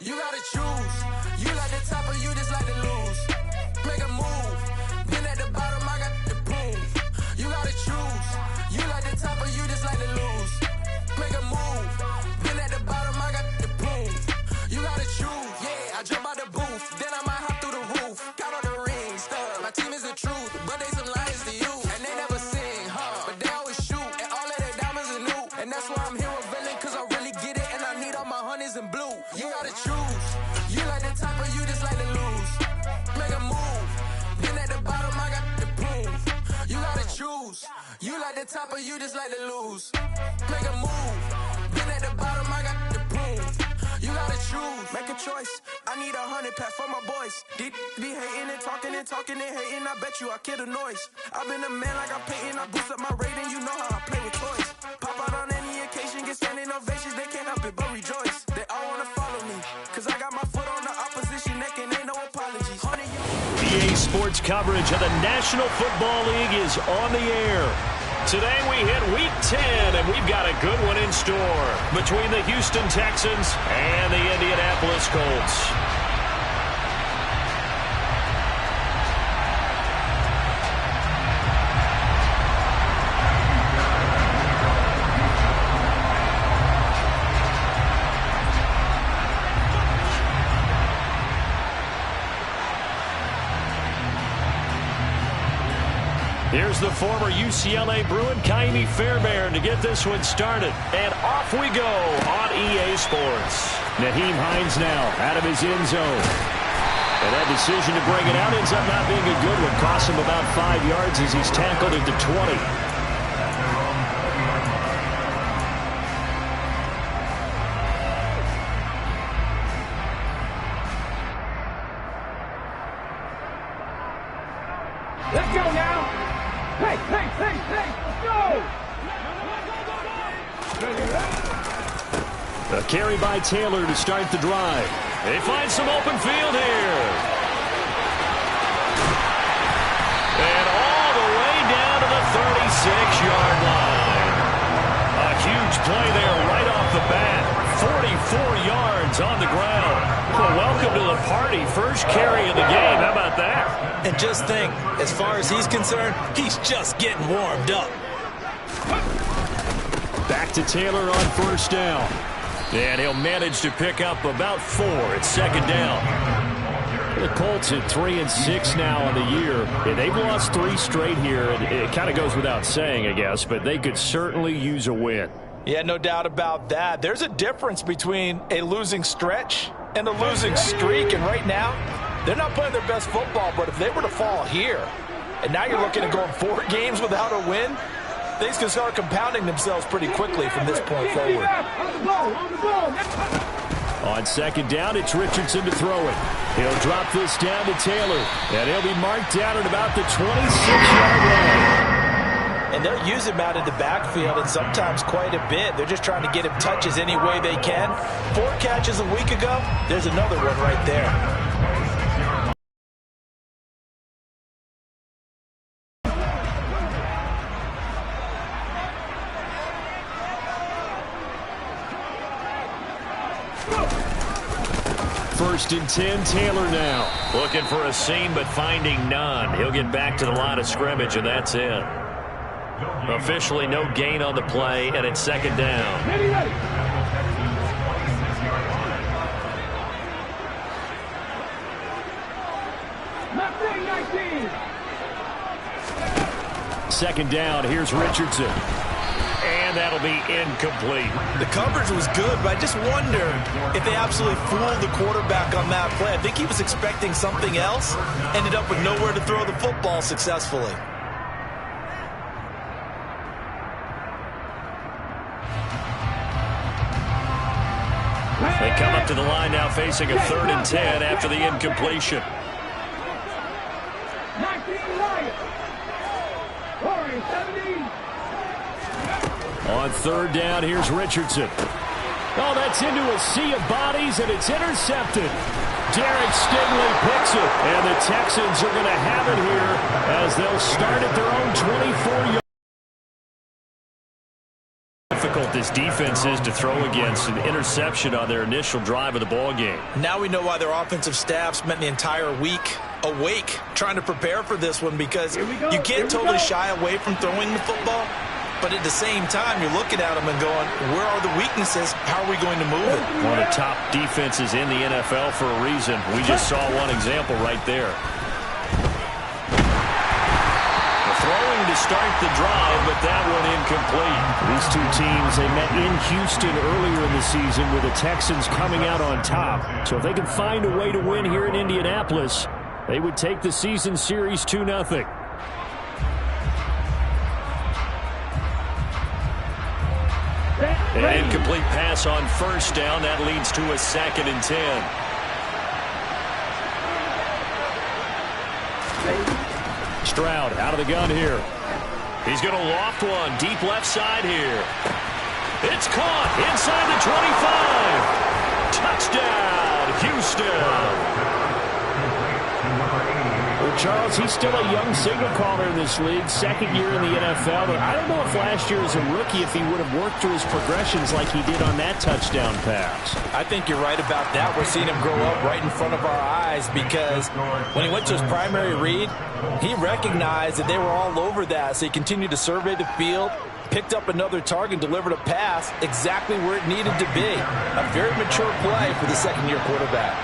You gotta choose. You like the top or you just like to lose. Make a move. Been at the bottom, I got the proof. You gotta choose. You like the top or you just like to lose. Make a move. Been at the bottom, I got the proof. You gotta choose. Yeah, I jump out the booth. Then I might hop through the roof. Count on the rings, stuff. My team is the truth, but they some liars to you. And they never sing, but they always shoot. And all of their diamonds are new. And that's why I'm here with villain, cause I really get it. And I need all my honeys in blue. You gotta choose. You like the top or you just like to lose. Make a move. Been at the bottom, I got the proof. You gotta choose. You like the top or you just like to lose. Make a move. Been at the bottom, I got the proof. You gotta choose. Make a choice. I need 100 pack for my boys. Be hating and talking and hating. I bet you I kill the noise. I've been a man like I'm Peyton. I boost up my rating. You know how I play with toys. Pop out on any occasion, get standing ovations. They can't help it but rejoice. They all wanna follow me, cause I got my foot on the opposition neck and ain't no apologies. EA Sports coverage of the National Football League is on the air. Today we hit Week 10, and we've got a good one in store between the Houston Texans and the Indianapolis Colts. Here's the former UCLA Bruin, Kaimi Fairbairn, to get this one started. And off we go on EA Sports. Nyheim Hines now out of his end zone. And that decision to bring it out ends up not being a good one. Cost him about 5 yards as he's tackled at the 20. Let's go now. Hey, go! A carry by Taylor to start the drive. They find some open field here. And all the way down to the 36-yard line. A huge play there right off the bat. 44 yards on the ground. Well, welcome to the party. First carry of the game. How about that? And just think, as far as he's concerned, he's just getting warmed up. Back to Taylor on first down. And he'll manage to pick up about 4 at second down. The Colts at 3-6 now on the year. And they've lost 3 straight here. And it kind of goes without saying, I guess, but they could certainly use a win. Yeah, no doubt about that. There's a difference between a losing stretch and a losing streak. And right now, they're not playing their best football, but if they were to fall here, and now you're looking at going 4 games without a win, things can start compounding themselves pretty quickly from this point forward. On second down, it's Richardson to throw it. He'll drop this down to Taylor, and he'll be marked down at about the 26-yard line. And they'll use him out in the backfield, and sometimes quite a bit. They're just trying to get him touches any way they can. 4 catches a week ago, there's another one right there. First and 10, Taylor now. Looking for a seam, but finding none. He'll get back to the line of scrimmage, and that's it. Officially no gain on the play, and it's second down. Ready. Left wing 19. Second down, here's Richardson. And that'll be incomplete. The coverage was good, but I just wonder if they absolutely fooled the quarterback on that play. I think he was expecting something else, ended up with nowhere to throw the football successfully. They come up to the line now facing a 3rd and 10 after the incompletion. 19 Lions. 17. On third down, here's Richardson. Oh, that's into a sea of bodies, and it's intercepted. Derek Stingley picks it, and the Texans are going to have it here as they'll start at their own 24-yard. Difficult this defense is to throw against. An interception on their initial drive of the ball game. Now we know why their offensive staff spent the entire week awake trying to prepare for this one, because you can't totally shy away from throwing the football, but at the same time you're looking at them and going, where are the weaknesses? How are we going to move it? One of the top defenses in the NFL for a reason. We just saw one example right there. Throwing to start the drive, but that one incomplete. These two teams, they met in Houston earlier in the season with the Texans coming out on top. So if they can find a way to win here in Indianapolis, they would take the season series 2-0. An incomplete pass on first down. That leads to a 2nd and 10. Stroud out of the gun here. He's going to loft one deep left side here. It's caught inside the 25. Touchdown, Houston. Well, Charles, he's still a young signal caller in this league, second year in the NFL. But I don't know if last year as a rookie, if he would have worked through his progressions like he did on that touchdown pass. I think you're right about that. We're seeing him grow up right in front of our eyes, because when he went to his primary read, he recognized that they were all over that, so he continued to survey the field, picked up another target, delivered a pass exactly where it needed to be. A very mature play for the second-year quarterback.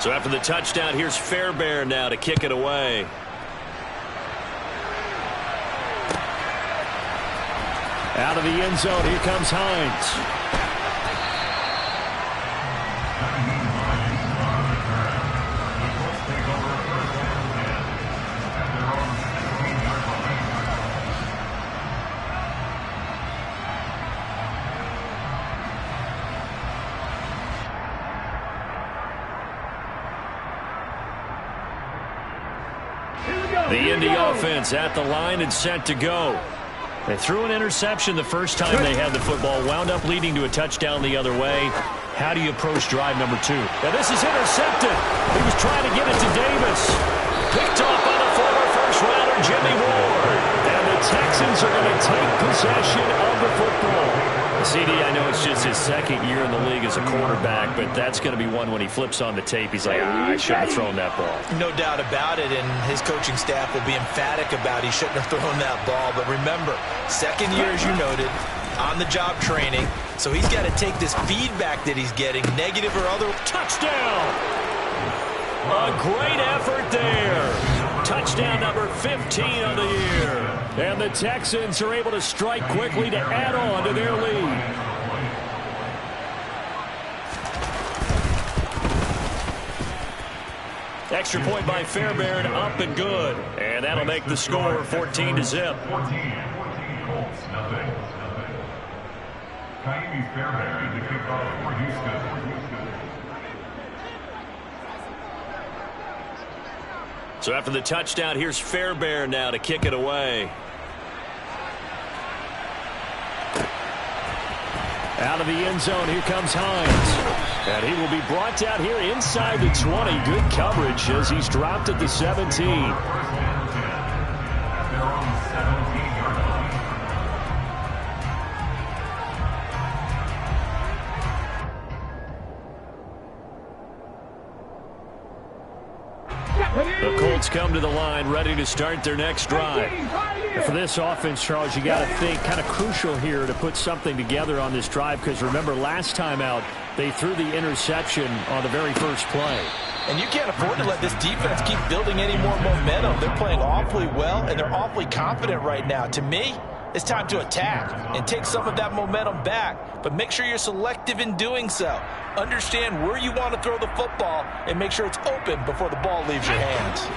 So after the touchdown, here's Fairbairn now to kick it away. Out of the end zone, here comes Hines. The Indy offense at the line and set to go. They threw an interception the first time they had the football, wound up leading to a touchdown the other way. How do you approach drive number 2? Now this is intercepted. He was trying to get it to Davis. Picked off by the former first-rounder Jimmy Ward. And the Texans are going to take possession of the football. CD, I know it's just his second year in the league as a quarterback, but that's going to be one when he flips on the tape. He's like, I shouldn't have thrown that ball. No doubt about it, and his coaching staff will be emphatic about he shouldn't have thrown that ball. But remember, second year, as you noted, on-the-job training, so he's got to take this feedback that he's getting, negative or other. Touchdown! A great effort there. Touchdown number 15 of the year. And the Texans are able to strike quickly to add on to their lead. Extra point by Fairbairn, up and good. And that'll make the score 14-0. 14 Colts, nothing. Fairbairn to kick off for Houston. So after the touchdown, here's Fairbairn now to kick it away. Out of the end zone, here comes Hines. And he will be brought down here inside the 20. Good coverage as he's dropped at the 17. They're on the 17-yard line. The Colts come to the line ready to start their next drive. And for this offense, Charles, you got to think kind of crucial here to put something together on this drive, because remember last time out they threw the interception on the very first play. And you can't afford to let this defense keep building any more momentum. They're playing awfully well, and they're awfully confident right now. To me, it's time to attack and take some of that momentum back. But make sure you're selective in doing so. Understand where you want to throw the football and make sure it's open before the ball leaves your hands.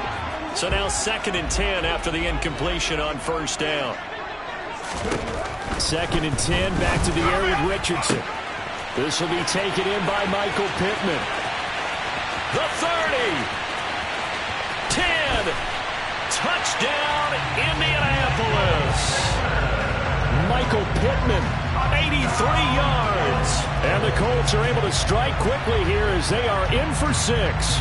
So now 2nd and 10 after the incompletion on first down. 2nd and 10, back to the air with Richardson. This will be taken in by Michael Pittman. The 30. 10. Touchdown, Indianapolis. Michael Pittman, 83 yards. And the Colts are able to strike quickly here as they are in for 6.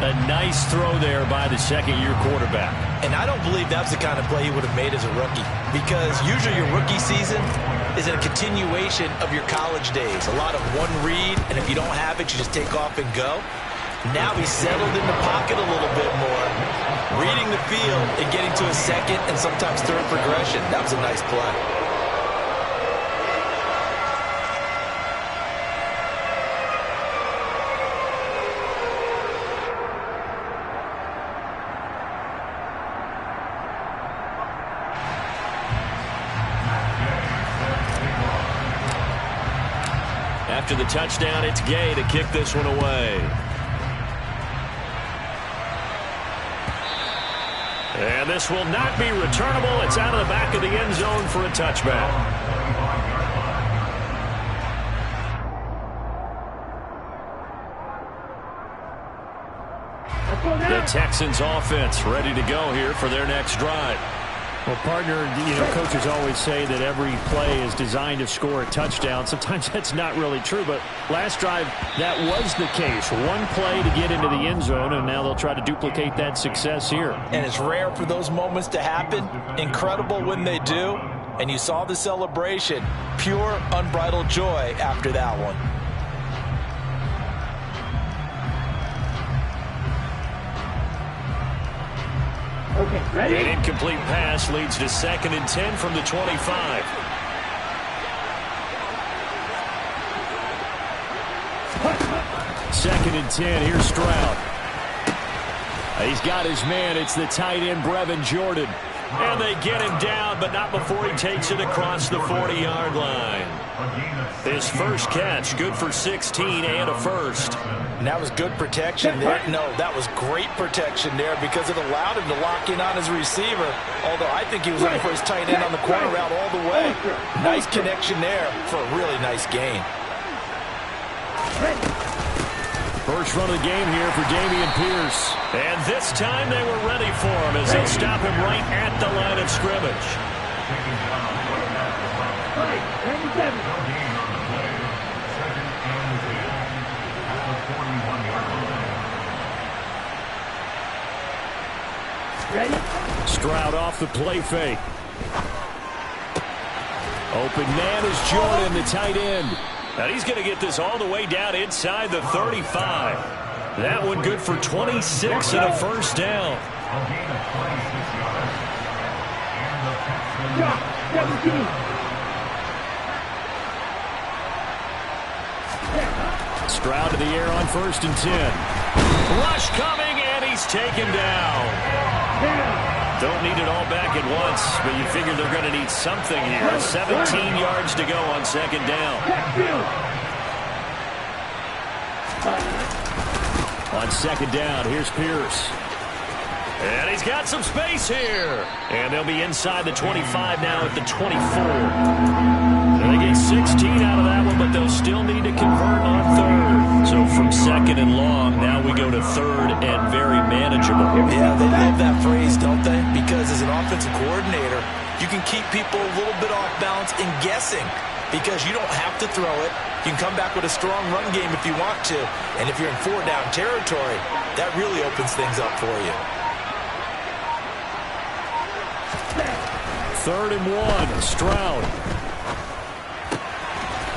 A nice throw there by the second-year quarterback. And I don't believe that's the kind of play he would have made as a rookie, because usually your rookie season is a continuation of your college days. A lot of one read, and if you don't have it, you just take off and go. Now he's settled in the pocket a little bit more, reading the field and getting to a second and sometimes third progression. That was a nice play. After the touchdown, it's Gay to kick this one away. And this will not be returnable. It's out of the back of the end zone for a touchback. The Texans offense ready to go here for their next drive. Well, partner, coaches always say that every play is designed to score a touchdown. Sometimes that's not really true, but last drive, that was the case. One play to get into the end zone, and now they'll try to duplicate that success here. And it's rare for those moments to happen. Incredible when they do. And you saw the celebration. Pure, unbridled joy after that one. Okay, ready? An incomplete pass leads to 2nd and 10 from the 25. Second and 10. Here's Stroud. He's got his man. It's the tight end, Brevin Jordan. And they get him down, but not before he takes it across the 40-yard line. His first catch, good for 16 and a first. And that was good protection there. No, that was great protection there because it allowed him to lock in on his receiver. Although I think he was looking for his tight end on the corner route all the way. Nice connection there for a really nice gain. First run of the game here for Dameon Pierce. And this time they were ready for him as they stop him right at the line of scrimmage. Ready? Stroud off the play fake. Open man is Jordan, the tight end. And he's going to get this all the way down inside the 35. That one good for 26 and a first down. Drop, 17. Stroud to the air on 1st and 10. Rush coming, and he's taken down. Don't need it all back at once, but you figure they're going to need something here. 17 yards to go on 2nd down. On 2nd down, here's Pierce. And he's got some space here. And they'll be inside the 25 now at the 24. They get 16 out of that one, but they'll still need to convert on 3rd. So from 2nd and long, now we go to 3rd and very manageable. Yeah, they love that phrase, don't they? Because as an offensive coordinator, you can keep people a little bit off balance and guessing because you don't have to throw it. You can come back with a strong run game if you want to. And if you're in 4-down territory, that really opens things up for you. 3rd and 1, Stroud.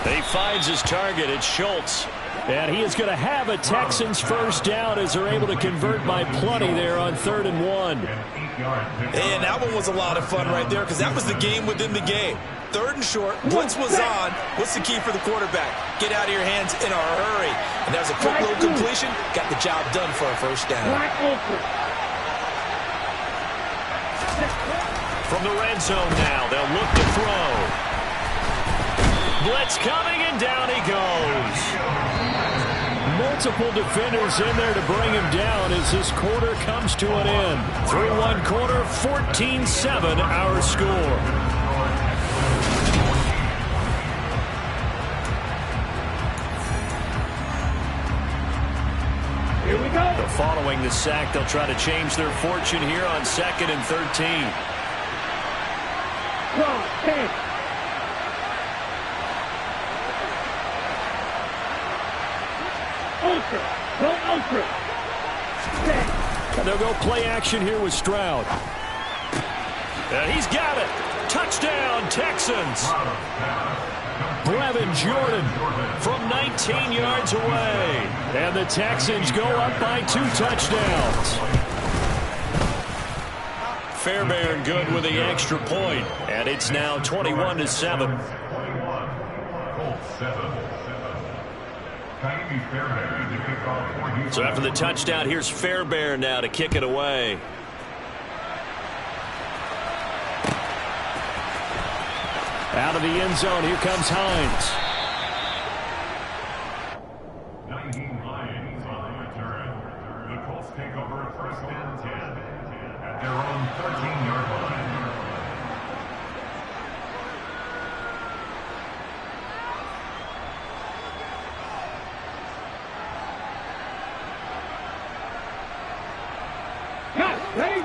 He finds his target. It's Schultz. And he is going to have a Texans first down as they're able to convert by plenty there on 3rd and 1. And that one was a lot of fun right there because that was the game within the game. 3rd and short, blitz was on. What's the key for the quarterback? Get out of your hands in a hurry. And that was a quick little completion. Got the job done for a first down. From the red zone now, they'll look to throw. Blitz coming, and down he goes. Multiple defenders in there to bring him down as this quarter comes to an end. Through one quarter, 14-7 our score. Here we go. Following the sack, they'll try to change their fortune here on 2nd and 13. Cross, 10. Ultra. Go ultra. they'll go play action here with Stroud. And he's got it. Touchdown, Texans. Brevin Jordan from 19 yards away. And the Texans go up by 2 touchdowns. Fairbairn good with the extra point. And it's now 21-7. So after the touchdown, here's Fairbairn now to kick it away. Out of the end zone, here comes Hines. 19 Lions on the return. The Colts take over at first and 10 at their own 13-yard line.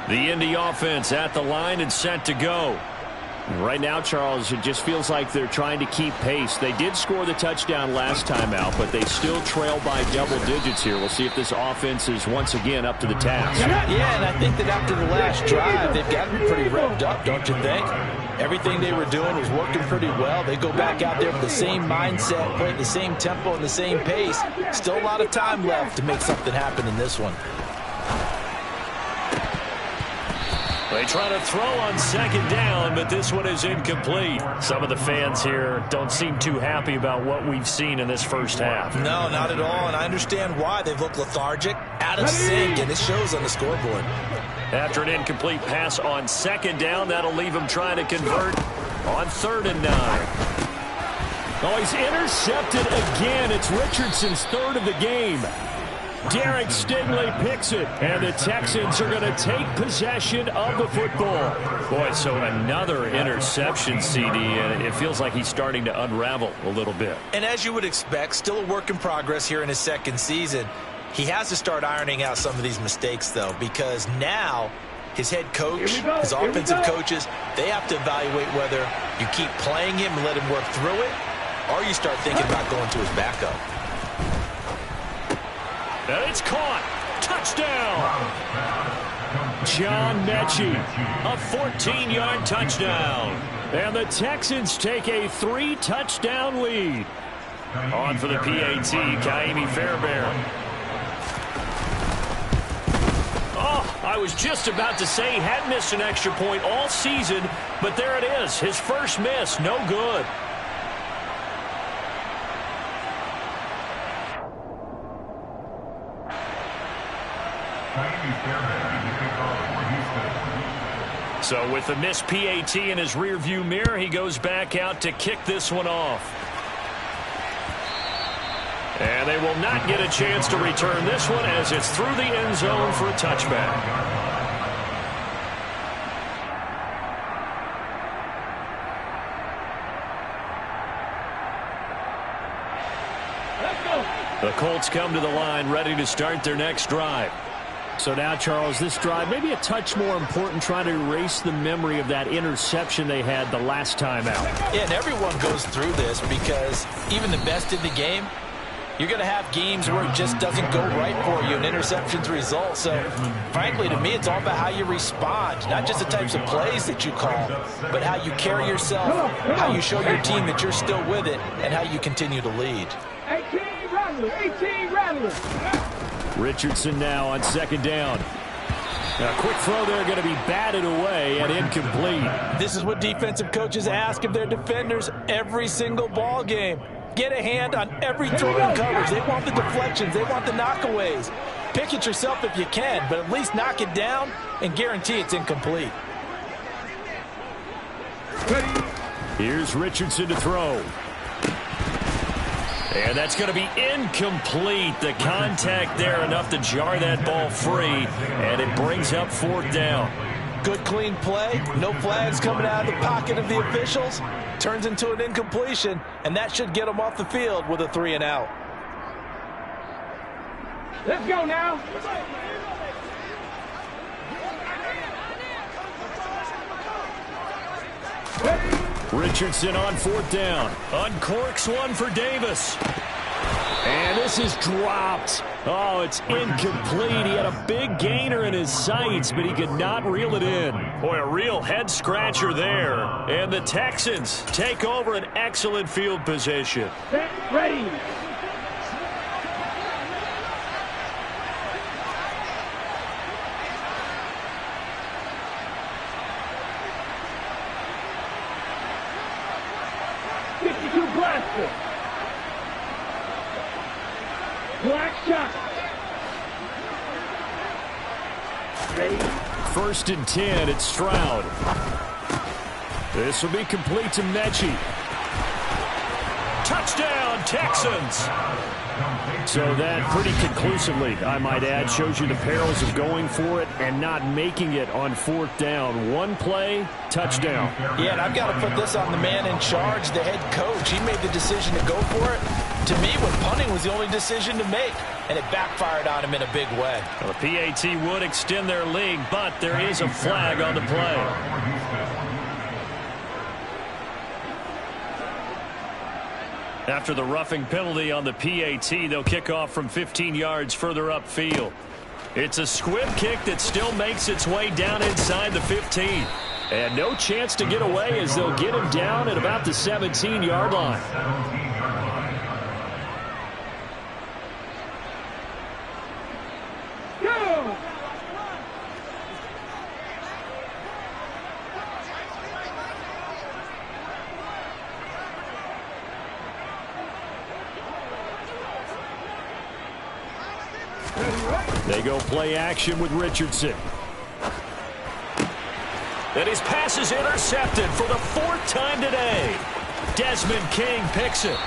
The Indy offense at the line and set to go. Right now, Charles, it just feels like they're trying to keep pace. They did score the touchdown last time out, but they still trail by double digits here. We'll see if this offense is once again up to the task. Yeah, and I think that after the last drive, they've got to be pretty revved up, don't you think? Everything they were doing was working pretty well. They go back out there with the same mindset, play at the same tempo and the same pace. Still a lot of time left to make something happen in this one. They try to throw on second down, but this one is incomplete. Some of the fans here don't seem too happy about what we've seen in this first half. No, not at all, and I understand why. They've looked lethargic, out of sync, and it shows on the scoreboard. After an incomplete pass on second down, that'll leave him trying to convert on 3rd and 9. Oh, he's intercepted again. It's Richardson's 3rd of the game. Derek Stingley picks it, and the Texans are going to take possession of the football. Boy, so another interception, CD, and it feels like he's starting to unravel a little bit. And as you would expect, still a work in progress here in his second season. He has to start ironing out some of these mistakes, though, because now his head coach, his offensive coaches, they have to evaluate whether you keep playing him and let him work through it, or you start thinking about going to his backup. And it's caught. Touchdown. John Mechie, a 14-yard touchdown. And the Texans take a 3-touchdown lead. On for the PAT, Kaimi Fairbairn. Oh, I was just about to say he had missed an extra point all season, but there it is. His first miss, no good. So with the missed PAT in his rearview mirror, he goes back out to kick this one off. And they will not get a chance to return this one as it's through the end zone for a touchback. The Colts come to the line ready to start their next drive. So now, Charles, this drive maybe a touch more important, trying to erase the memory of that interception they had the last time out. Yeah, and everyone goes through this because even the best in the game, you're going to have games where it just doesn't go right for you and interceptions result. So, frankly, to me, it's all about how you respond, not just the types of plays that you call, but how you carry yourself, how you show your team that you're still with it, and how you continue to lead. 18 rattlers. Richardson now on second down. A quick throw there, going to be batted away and incomplete. This is what defensive coaches ask of their defenders every single ball game. Get a hand on every throw in coverage. They want the deflections. They want the knockaways. Pick it yourself if you can, but at least knock it down and guarantee it's incomplete. Here's Richardson to throw. And that's going to be incomplete. The contact there enough to jar that ball free, and it brings up 4th down. Good, clean play. No flags coming out of the pocket of the officials. Turns into an incompletion, and that should get them off the field with a 3-and-out. Let's go now. Richardson on 4th down. Uncorks one for Davis. And this is dropped. Oh, it's incomplete. He had a big gainer in his sights, but he could not reel it in. Boy, a real head-scratcher there. And the Texans take over an excellent field position. Set, ready. Blaster. Black shot. Ready. 1st and 10. It's Stroud. This will be complete to Mechie. Touchdown, Texans. So that pretty conclusively, I might add, shows you the perils of going for it and not making it on 4th down. One play, touchdown. Yeah, and I've got to put this on the man in charge, the head coach. He made the decision to go for it. To me, when punting was the only decision to make, and it backfired on him in a big way. Well, the PAT would extend their lead, but there is a flag on the play. After the roughing penalty on the PAT, they'll kick off from 15 yards further upfield. It's a squib kick that still makes its way down inside the 15. And no chance to get away as they'll get him down at about the 17-yard line. Go! They go play action with Richardson. And his pass is intercepted for the 4th time today. Desmond King picks it.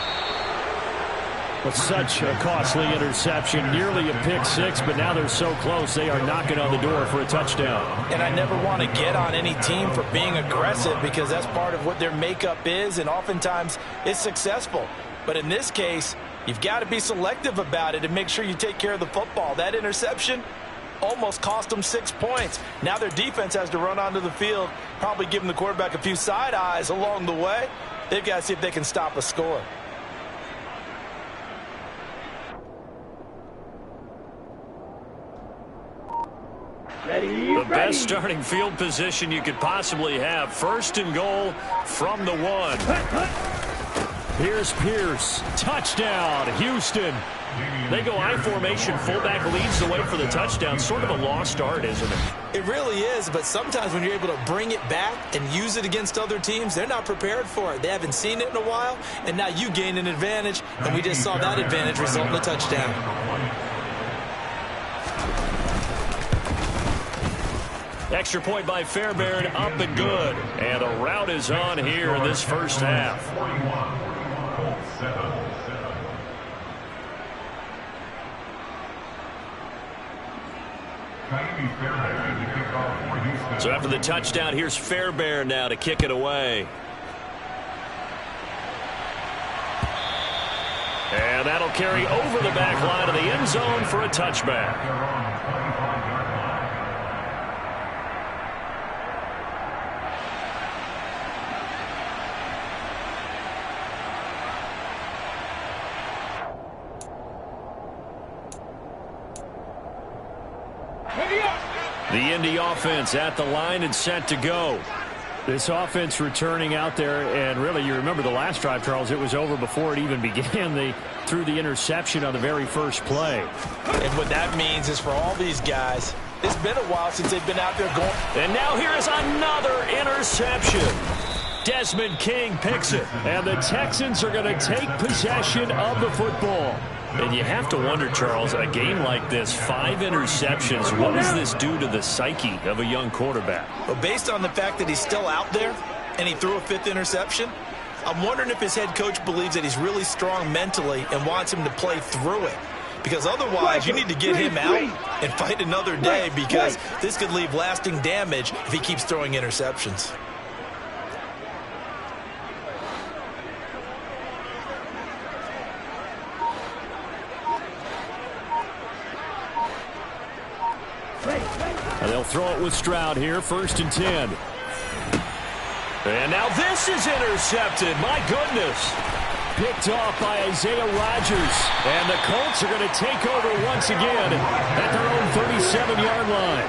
Well, such a costly interception, nearly a pick six, but now they're so close they are knocking on the door for a touchdown. And I never want to get on any team for being aggressive because that's part of what their makeup is, and oftentimes it's successful. But in this case, you've got to be selective about it and make sure you take care of the football. That interception almost cost them 6 points. Now their defense has to run onto the field, probably giving the quarterback a few side eyes along the way. They've got to see if they can stop a score. The best starting field position you could possibly have. 1st and goal from the 1. Here's Pierce. Touchdown, Houston. They go I formation. Fullback leads the way for the touchdown. Sort of a lost art, isn't it? It really is, but sometimes when you're able to bring it back and use it against other teams, they're not prepared for it. They haven't seen it in a while, and now you gain an advantage, and we just saw that advantage result in a touchdown. Extra point by Fairbairn, up and good. And a rout is on here in this first half. So after the touchdown, here's Fairbairn now to kick it away. And that'll carry over the back line of the end zone for a touchback. The Indy offense at the line and set to go. This offense returning out there, and really, you remember the last drive, Charles, it was over before it even began. They threw the interception on the very first play. And what that means is for all these guys, it's been a while since they've been out there going. And now here is another interception. Desmond King picks it. And the Texans are going to take possession of the football. And you have to wonder, Charles, a game like this, 5 interceptions, what does this do to the psyche of a young quarterback? Well, based on the fact that he's still out there and he threw a 5th interception, I'm wondering if his head coach believes that he's really strong mentally and wants him to play through it. Because otherwise, you need to get him out and fight another day because this could leave lasting damage if he keeps throwing interceptions. And they'll throw it with Stroud here, 1st and 10. And now this is intercepted. My goodness. picked off by Isaiah Rodgers. And the Colts are going to take over once again at their own 37-yard line.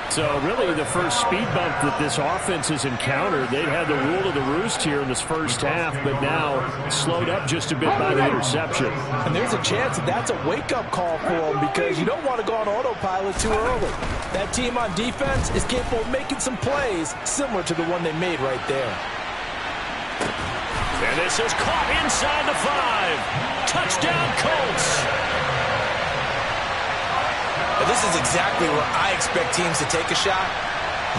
So really the first speed bump that this offense has encountered. They've had the rule of the roost here in this first half, but now slowed up just a bit by the interception. And there's a chance that that's a wake-up call for them because you don't want to go on autopilot too early. That team on defense is capable of making some plays similar to the one they made right there. And this is caught inside the 5. Touchdown, Colts. This is exactly where I expect teams to take a shot.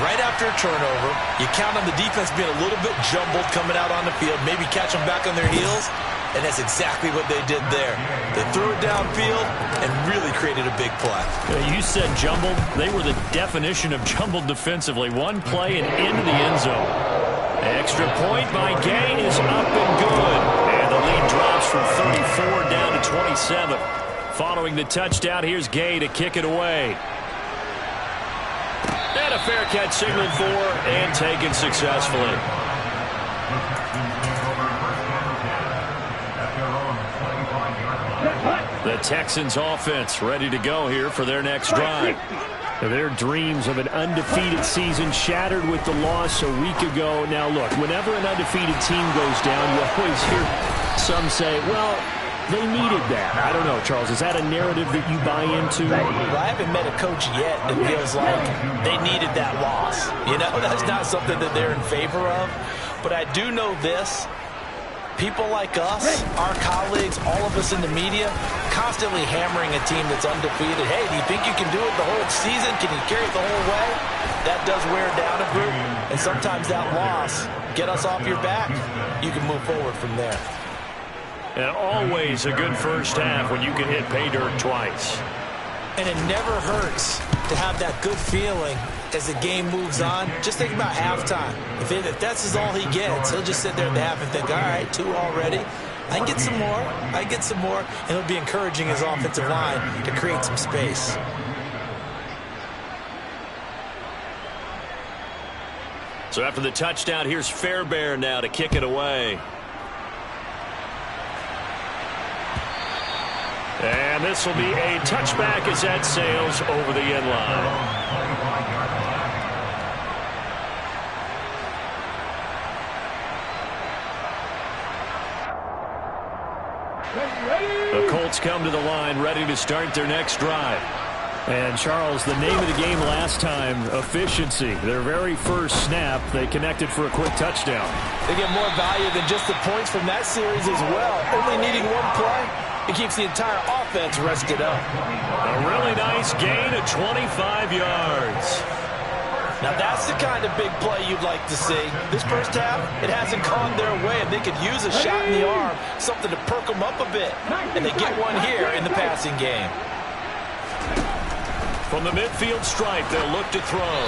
Right after a turnover, you count on the defense being a little bit jumbled coming out on the field, maybe catch them back on their heels, and that's exactly what they did there. They threw it downfield and really created a big play. You said jumbled. They were the definition of jumbled defensively. One play and into the end zone. Extra point by Gay is up and good. And the lead drops from 34 down to 27. Following the touchdown, here's Gay to kick it away. And a fair catch signaled for and taken successfully. The Texans offense ready to go here for their next drive. Their dreams of an undefeated season shattered with the loss a week ago. Now look, whenever an undefeated team goes down, you always hear some say, well, they needed that. I don't know, Charles. Is that a narrative that you buy into? Well, I haven't met a coach yet that feels like they needed that loss. You know, that's not something that they're in favor of. But I do know this. People like us, our colleagues, all of us in the media, constantly hammering a team that's undefeated. Hey, do you think you can do it the whole season? Can you carry it the whole way? That does wear down a group. And sometimes that loss, get us off your back, you can move forward from there. And always a good first half when you can hit pay dirt twice. And it never hurts to have that good feeling as the game moves on. Just think about halftime. If that's all he gets, he'll just sit there at the half and think, all right, 2 already. I can get some more. I can get some more. And he'll be encouraging his offensive line to create some space. So after the touchdown, here's Fairbairn now to kick it away. And this will be a touchback as that sails over the end line. The Colts come to the line ready to start their next drive. And, Charles, the name of the game last time, efficiency. Their very first snap, they connected for a quick touchdown. They get more value than just the points from that series as well. Only needing one play. It keeps the entire offense rested up. A really nice gain of 25 yards. Now that's the kind of big play you'd like to see. This first half, it hasn't gone their way, and they could use a shot in the arm, something to perk them up a bit. And they get one here in the passing game. From the midfield stripe, they'll look to throw.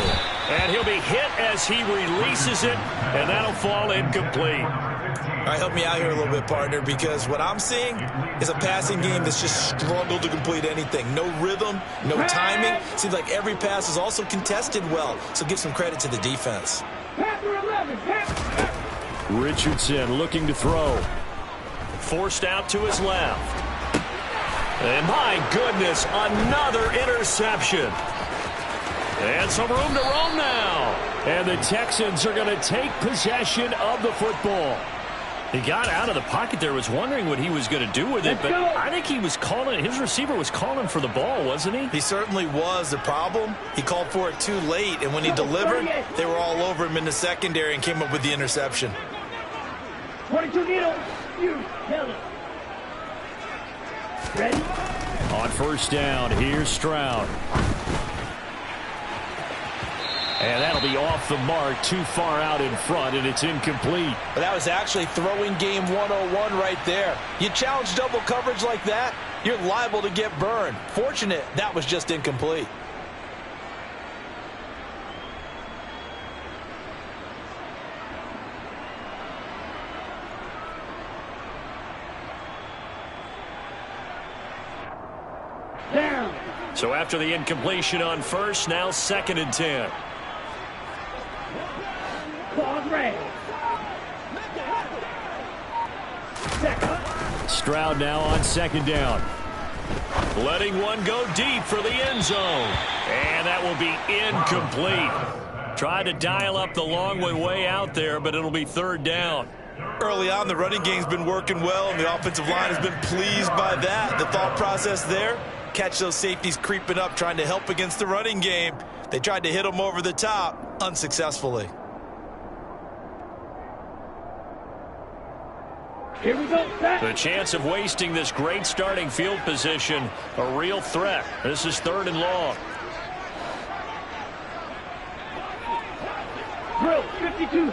And he'll be hit as he releases it, and that'll fall incomplete. All right, help me out here a little bit, partner, because what I'm seeing is a passing game that's just struggled to complete anything. No rhythm, no timing. Seems like every pass is also contested well, so give some credit to the defense. Richardson looking to throw. Forced out to his left. And my goodness, another interception. And some room to roam now. And the Texans are going to take possession of the football. He got out of the pocket there, was wondering what he was going to do with it, but I think he was calling, his receiver was calling for the ball, wasn't he? He certainly was. The problem, he called for it too late, and when he delivered, they were all over him in the secondary and came up with the interception. 22 needle, you kill it. Ready? On first down, here's Stroud. And that'll be off the mark, too far out in front, and it's incomplete. But that was actually throwing game 101 right there. You challenge double coverage like that, you're liable to get burned. Fortunate, that was just incomplete. Down. So after the incompletion on first, now 2nd and 10. Ball red. Second. Stroud now on second down. Letting one go deep for the end zone. And that will be incomplete. Tried to dial up the long way out there, but it'll be third down. Early on, the running game's been working well, and the offensive line has been pleased by that. The thought process there, catch those safeties creeping up, trying to help against the running game. They tried to hit them over the top, unsuccessfully. Here we go, set. The chance of wasting this great starting field position, a real threat. This is third and long. Drill, 52.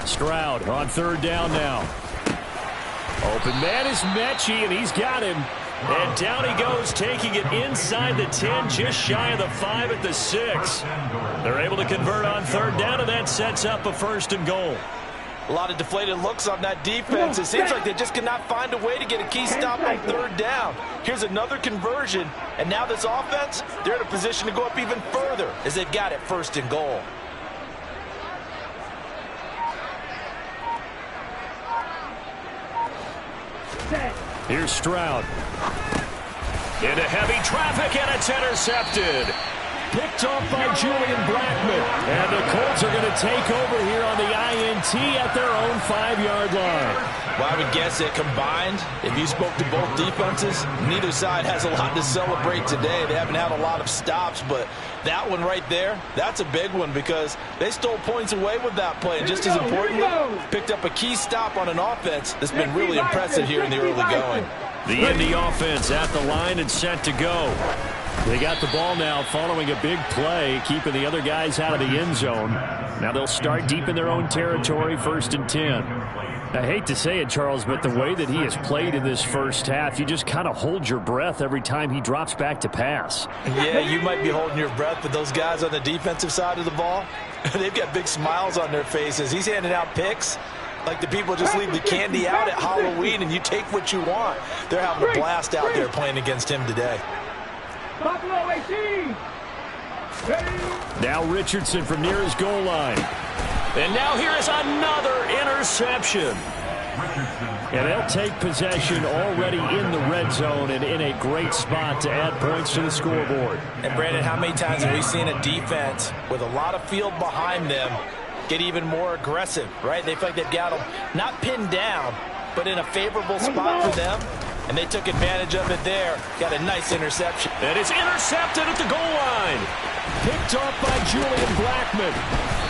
Stroud on third down now. Open man is Mechie, and he's got him. And down he goes, taking it inside the 10, just shy of the 5 at the 6. They're able to convert on third down, and that sets up a first and goal. A lot of deflated looks on that defense. It seems like they just cannot find a way to get a key stop on third down. Here's another conversion, and now this offense, they're in a position to go up even further as they've got it first and goal. Here's Stroud. Into heavy traffic, and it's intercepted. Picked off by Julian Blackman. And the Colts are going to take over here on the INT at their own 5-yard line. Well, I would guess that combined, if you spoke to both defenses, neither side has a lot to celebrate today. They haven't had a lot of stops, but that one right there, that's a big one because they stole points away with that play. And just as importantly, picked up a key stop on an offense that's been really impressive here in the early going. The Indy offense at the line and set to go. They got the ball now following a big play, keeping the other guys out of the end zone. Now they'll start deep in their own territory, 1st and 10. I hate to say it, Charles, but the way that he has played in this first half, you just kind of hold your breath every time he drops back to pass. Yeah, you might be holding your breath, but those guys on the defensive side of the ball, they've got big smiles on their faces. He's handing out picks like the people just leave the candy out at Halloween and you take what you want. They're having a blast out there playing against him today. Buffalo 18. Now Richardson from near his goal line. And now here is another interception. And they'll take possession already in the red zone and in a great spot to add points to the scoreboard. And Brandon, how many times have we seen a defense with a lot of field behind them get even more aggressive, right? They feel like they've got them not pinned down, but in a favorable spot for them. And they took advantage of it there. Got a nice interception. And it's intercepted at the goal line. Picked off by Julian Blackman.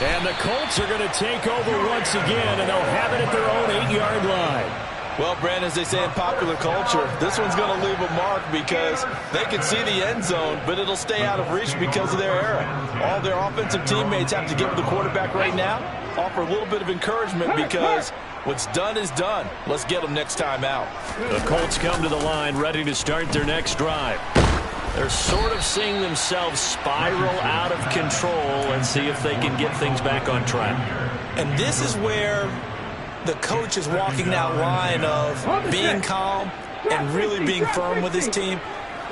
And the Colts are going to take over once again, and they'll have it at their own 8-yard line. Well, Brandon, as they say in popular culture, this one's going to leave a mark because they can see the end zone, but it'll stay out of reach because of their era. All their offensive teammates have to give the quarterback right now, offer a little bit of encouragement because what's done is done. Let's get them next time out. The Colts come to the line ready to start their next drive. They're sort of seeing themselves spiral out of control and see if they can get things back on track. And this is where the coach is walking that line of being calm and really being firm with his team.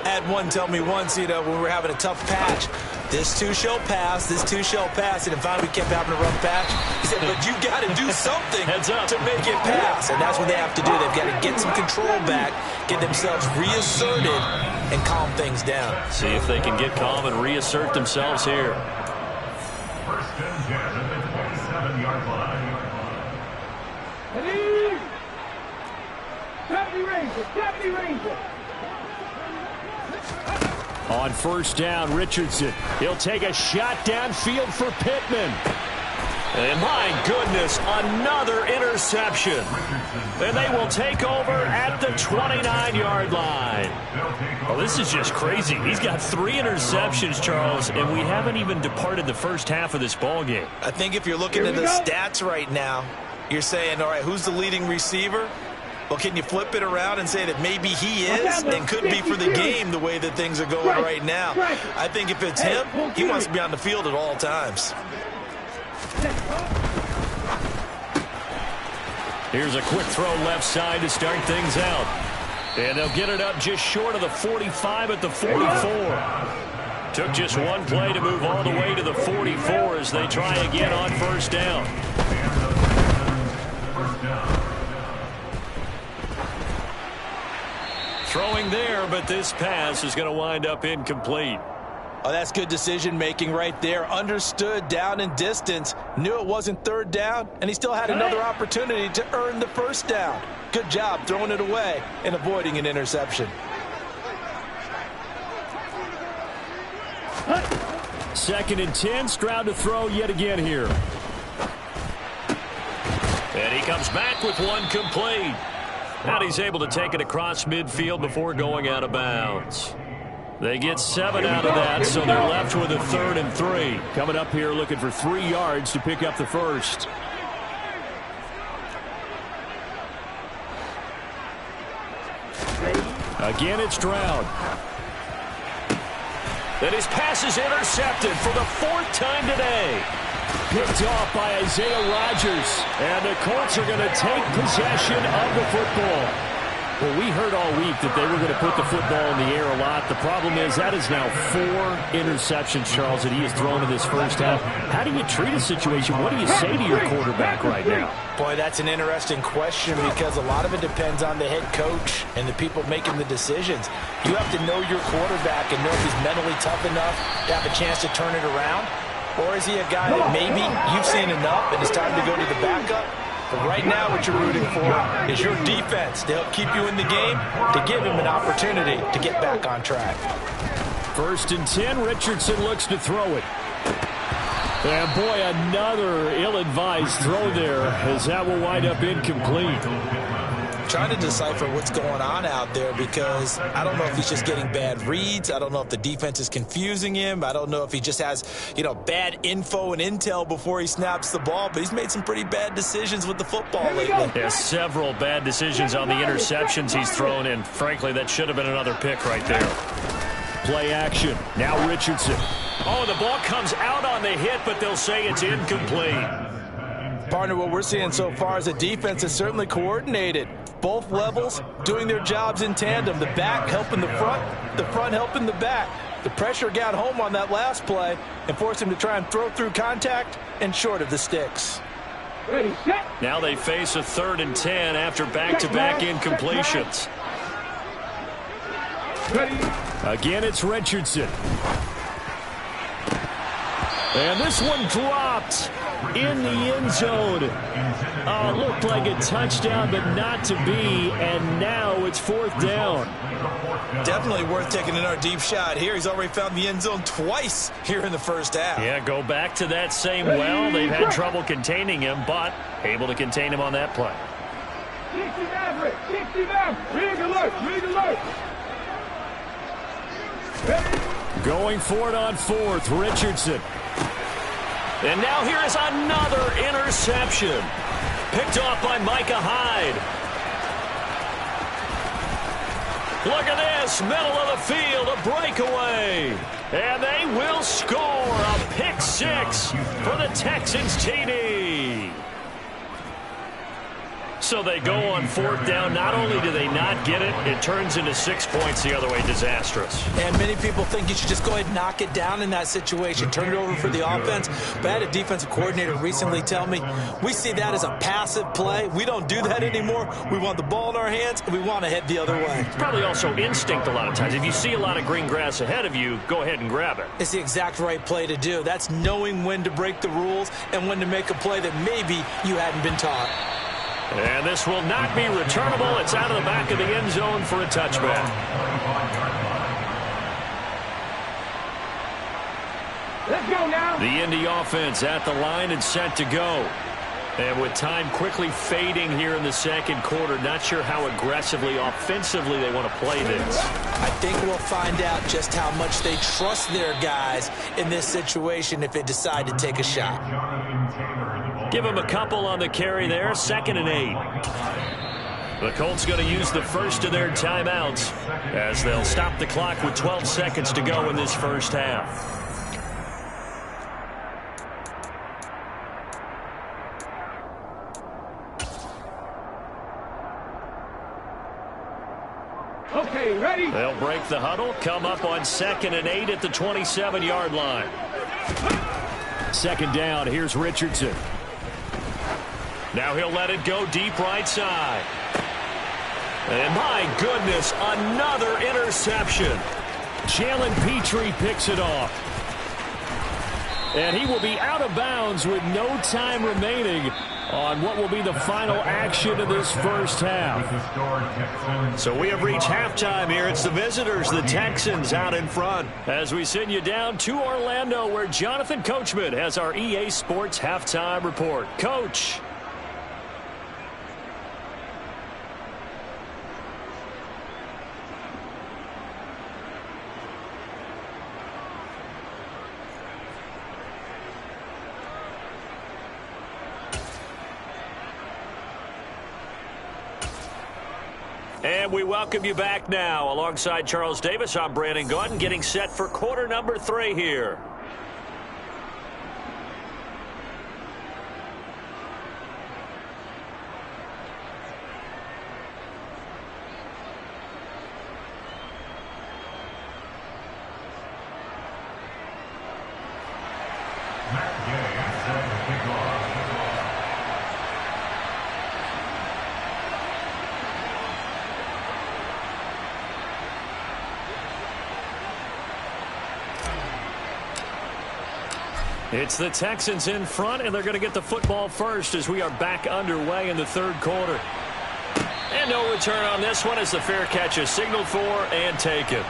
I had one tell me once, when we were having a tough patch, this too shall pass, this too shall pass, and finally we kept having a rough patch. He said, but you got to do something to make it pass, and that's what they have to do. They've got to get some control back, get themselves reasserted, and calm things down. See if they can get calm and reassert themselves here. 1st and 10 at the 27-yard line. Deputy Ranger. On 1st down, Richardson. He'll take a shot downfield for Pittman. And my goodness, another interception. And they will take over at the 29-yard line. Well, this is just crazy. He's got 3 interceptions, Charles, and we haven't even departed the first half of this ball game. I think if you're looking at the stats right now, you're saying, all right, who's the leading receiver? Well, can you flip it around and say that maybe he is and could be for the game the way that things are going right now? I think if it's him, he wants to be on the field at all times. Here's a quick throw left side to start things out. And they'll get it up just short of the 45 at the 44. Took just one play to move all the way to the 44 as they try again on first down. Throwing there, but this pass is going to wind up incomplete. Oh, that's good decision-making right there. Understood down and distance. Knew it wasn't third down, and he still had another opportunity to earn the first down. Good job throwing it away and avoiding an interception. Second and 10. Stroud to throw yet again here. And he comes back with one complete. And he's able to take it across midfield before going out of bounds. They get 7 out of that, so they're left with a 3rd and 3. Coming up here looking for 3 yards to pick up the first. Again, it's Stroud. And his pass is intercepted for the 4th time today. Picked off by Isaiah Rodgers. And the Colts are going to take possession of the football. Well, we heard all week that they were going to put the football in the air a lot. The problem is that is now 4 interceptions, Charles, that he has thrown in this first half. How do you treat a situation? What do you say to your quarterback right now? Boy, that's an interesting question because a lot of it depends on the head coach and the people making the decisions. You have to know your quarterback and know if he's mentally tough enough to have a chance to turn it around. Or is he a guy that maybe you've seen enough and it's time to go to the backup? But right now what you're rooting for is your defense to help keep you in the game, to give him an opportunity to get back on track. 1st and 10. Richardson looks to throw it. And boy, another ill-advised throw there as that will wind up incomplete. Trying to decipher what's going on out there because I don't know if he's just getting bad reads. I don't know if the defense is confusing him. I don't know if he just has, bad info and intel before he snaps the ball. But he's made some pretty bad decisions with the football lately. Yeah, several bad decisions on the interceptions he's thrown, and frankly, that should have been another pick right there. Play action. Now Richardson. Oh, the ball comes out on the hit, but they'll say it's incomplete. Partner, what we're seeing so far is the defense is certainly coordinated. Both levels doing their jobs in tandem. The back helping the front helping the back. The pressure got home on that last play and forced him to try and throw through contact and short of the sticks. Now they face a 3rd and 10 after back-to-back incompletions. Again, it's Richardson. And this one dropped in the end zone. Oh, it looked like a touchdown, but not to be. And now it's 4th down. Definitely worth taking another deep shot here. He's already found the end zone twice here in the first half. Yeah, go back to that same well. They've had trouble containing him, but able to contain him on that play. 69, Going for it on 4th, Richardson. And now here is another interception. Picked off by Micah Hyde. Look at this, middle of the field, a breakaway. And they will score a pick 6 for the Texans TD. So they go on 4th down. Not only do they not get it, it turns into 6 points the other way. Disastrous. And many people think you should just go ahead and knock it down in that situation. Turn it over for the offense. But I had a defensive coordinator recently tell me, we see that as a passive play. We don't do that anymore. We want the ball in our hands, and we want to head the other way. It's probably also instinct a lot of times. If you see a lot of green grass ahead of you, go ahead and grab it. It's the exact right play to do. That's knowing when to break the rules and when to make a play that maybe you hadn't been taught. And this will not be returnable. It's out of the back of the end zone for a touchback. let's go now. The Indy offense at the line and set to go. And with time quickly fading here in the second quarter, not sure how aggressively, offensively they want to play this. I think we'll find out just how much they trust their guys in this situation if they decide to take a shot. Give them a couple on the carry there, 2nd and 8. The Colts going to use the first of their timeouts as they'll stop the clock with 12 seconds to go in this first half. Okay, ready? They'll They'll break the huddle, come up on 2nd and 8 at the 27-yard line. 2nd down, here's Richardson. Now he'll let it go deep right side. And my goodness, another interception. Jalen Petrie picks it off. And he will be out of bounds with no time remaining on what will be the final action of this first half. So we have reached halftime here. It's the visitors, the Texans, out in front. As we send you down to Orlando, where Jonathan Coachman has our EA Sports halftime report. Coach. And we welcome you back now. Alongside Charles Davis, I'm Brandon Gaudin, getting set for quarter number 3 here. It's the Texans in front, and they're going to get the football first as we are back underway in the 3rd quarter. And no return on this one as the fair catch is signaled for and taken.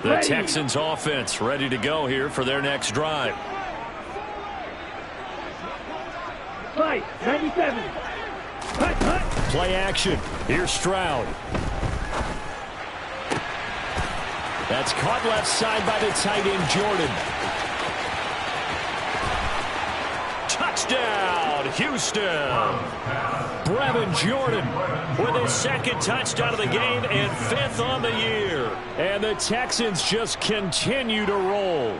The Texans offense ready to go here for their next drive. Play, 97. Play action. Here's Stroud. That's caught left side by the tight end, Jordan. Touchdown, Houston. Brevin Jordan with his 2nd touchdown of the game and 5th on the year. And the Texans just continue to roll.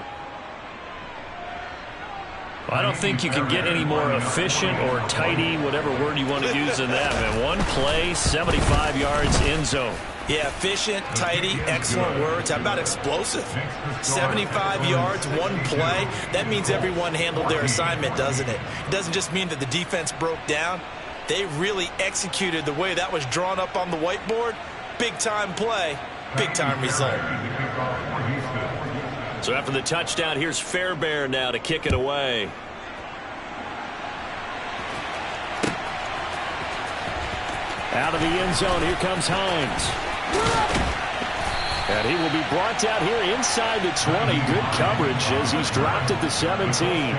I don't think you can get any more efficient or tidy, whatever word you want to use than that, man. One play, 75 yards, end zone. Yeah, efficient, tidy, excellent words. How about explosive? 75 yards, one play. That means everyone handled their assignment, doesn't it? It doesn't just mean that the defense broke down. They really executed the way that was drawn up on the whiteboard. Big-time play, big-time result. So after the touchdown, here's Fairbairn now to kick it away. Out of the end zone, here comes Hines. And he will be brought down here inside the 20. Good coverage as he's dropped at the 17.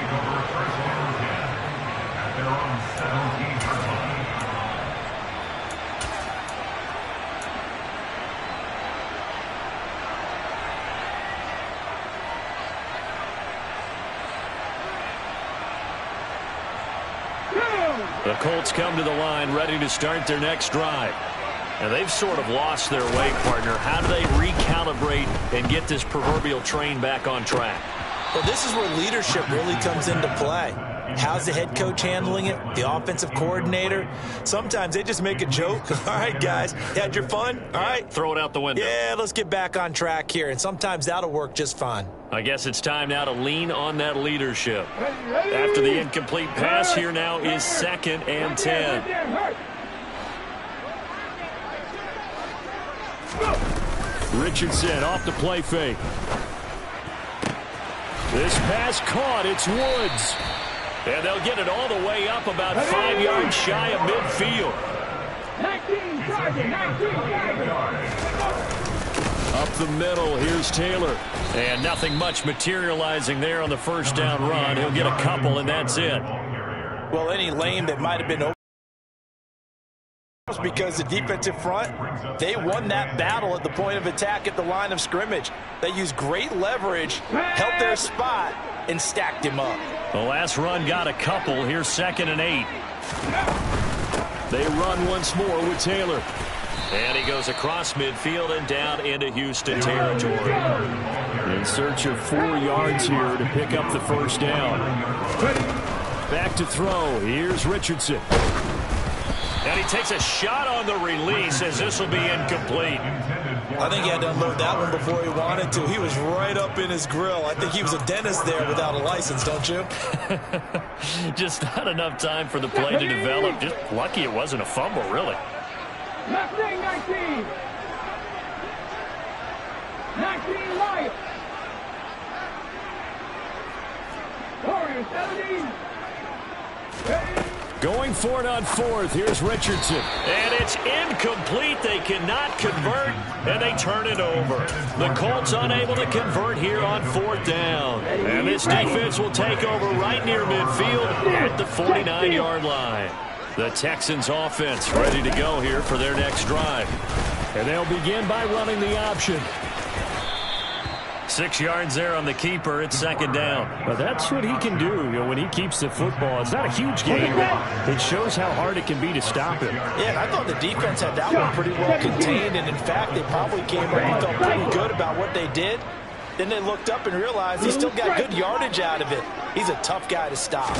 The Colts come to the line ready to start their next drive. And they've sort of lost their way, partner. How do they recalibrate and get this proverbial train back on track? Well, this is where leadership really comes into play. How's the head coach handling it? The offensive coordinator? Sometimes they just make a joke. All right, guys, you had your fun? All right. Throw it out the window. Yeah, let's get back on track here. And sometimes that'll work just fine. I guess it's time now to lean on that leadership. After the incomplete pass, here now is 2nd and 10. Richardson off the play fake. This pass caught. It's Woods. And they'll get it all the way up about 5 yards shy of midfield. 19 target, 19 target. Up the middle, here's Taylor. And nothing much materializing there on the first down run. He'll get a couple, and that's it. Well, any lane that might have been open because the defensive front, they won that battle at the point of attack at the line of scrimmage. They used great leverage, held their spot, and stacked him up. The last run got a couple. Here's 2nd and 8. They run once more with Taylor. And he goes across midfield and down into Houston territory. In search of 4 yards here to pick up the first down. Back to throw. Here's Richardson. And he takes a shot on the release as this will be incomplete. I think he had to unload that one before he wanted to. He was right up in his grill. I think he was a dentist there without a license, don't you? Just not enough time for the play to develop. Just lucky it wasn't a fumble, really. Left wing 19. 19 Lions. Warriors 17. Going for it on 4th. Here's Richardson. And it's incomplete. They cannot convert, and they turn it over. The Colts unable to convert here on 4th down. And this defense will take over right near midfield at the 49-yard line. The Texans offense ready to go here for their next drive. And they'll begin by running the option. 6 yards there on the keeper. It's 2nd down. But that's what he can do, when he keeps the football. It's not a huge gain, but it shows how hard it can be to stop him. Yeah, and I thought the defense had that one pretty well contained, and in fact, they probably came up and felt pretty good about what they did. Then they looked up and realized he still got good yardage out of it. He's a tough guy to stop.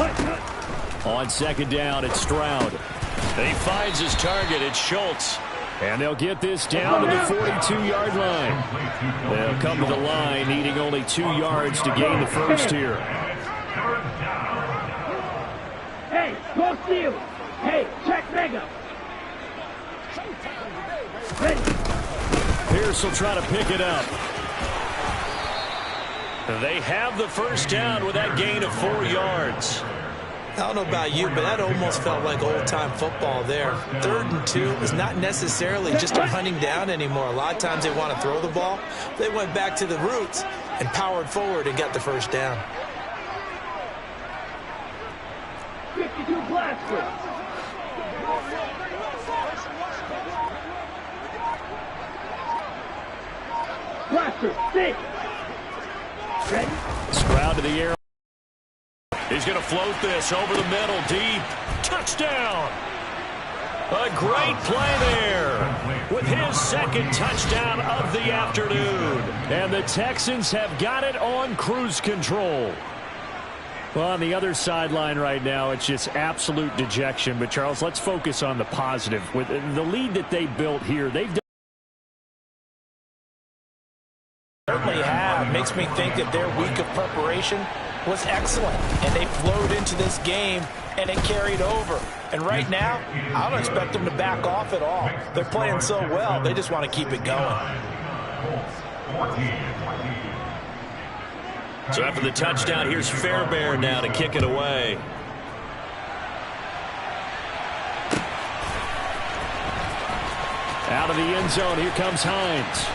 On 2nd down, it's Stroud. He finds his target. It's Schultz. And they'll get this down to the 42-yard line. They'll come to the line needing only 2 yards to gain the first here. Hey, go steal. Hey, check mega. Pierce will try to pick it up. They have the first down with that gain of 4 yards. I don't know about you, but that almost felt like old-time football there. 3rd and 2 is not necessarily just a hunting down anymore. A lot of times they want to throw the ball. They went back to the roots and powered forward and got the first down. 52 Blaster. Blaster, 6. Ready? Stroud to the air. He's going to float this over the middle, deep. Touchdown! A great play there with his 2nd touchdown of the afternoon. And the Texans have got it on cruise control. Well, on the other sideline right now, it's just absolute dejection. But, Charles, let's focus on the positive. With the lead that they built here, they've done Certainly have. Makes me think that their week of preparation was excellent, and they flowed into this game, and it carried over. And right now, I don't expect them to back off at all. They're playing so well, they just want to keep it going. So after the touchdown, here's Fairbairn now to kick it away. Out of the end zone, here comes Hines.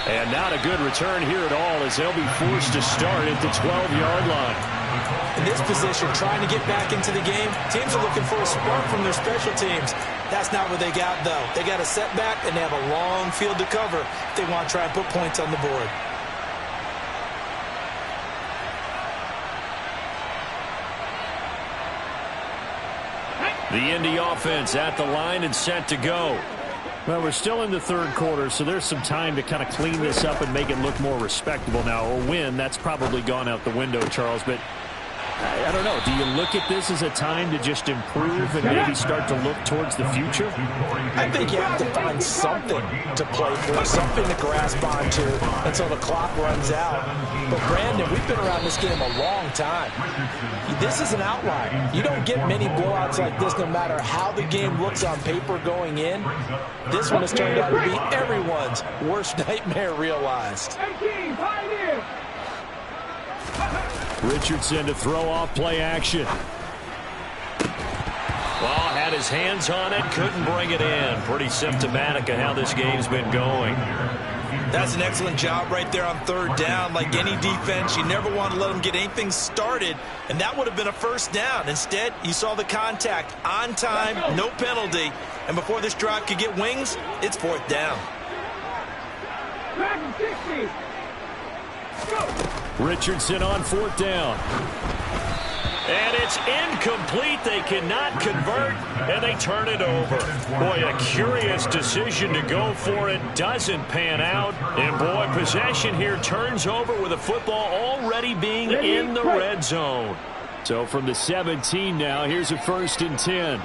And not a good return here at all as they'll be forced to start at the 12-yard line. In this position, trying to get back into the game, teams are looking for a spark from their special teams. That's not what they got, though. They got a setback, and they have a long field to cover if they want to try and put points on the board. The Indy offense at the line and set to go. Well, we're still in the 3rd quarter, so there's some time to kind of clean this up and make it look more respectable now. A win, that's probably gone out the window, Charles, but I don't know. Do you look at this as a time to just improve and maybe start to look towards the future? I think you have to find something to play for, something to grasp onto until the clock runs out. But, Brandon, we've been around this game a long time. This is an outlier. You don't get many blowouts like this no matter how the game looks on paper going in. This one has turned out to be everyone's worst nightmare realized. 18, pioneer. Richardson to throw off play action. Well, had his hands on it, couldn't bring it in. Pretty symptomatic of how this game's been going. That's an excellent job right there on 3rd down. Like any defense, you never want to let them get anything started, and that would have been a first down. Instead, you saw the contact on time, no penalty, and before this drive could get wings, it's 4th down. Dragon 60. Go. Richardson on 4th down. And it's incomplete. They cannot convert, and they turn it over. Boy, a curious decision to go for it. Doesn't pan out. And, boy, possession here turns over with the football already being in the red zone. So from the 17 now, here's a 1st and 10.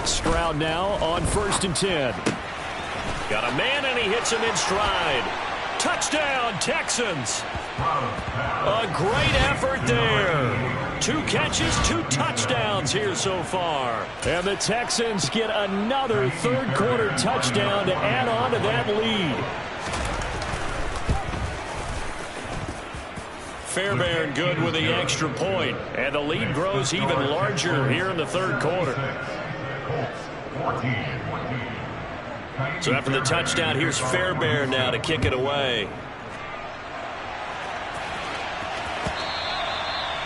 Stroud now on 1st and 10. Got a man, and he hits him in stride. Touchdown, Texans. A great effort there. 2 catches, 2 touchdowns here so far. And the Texans get another third-quarter touchdown to add on to that lead. Fairbairn good with the extra point, and the lead grows even larger here in the third quarter. So after the touchdown, here's Fairbairn now to kick it away.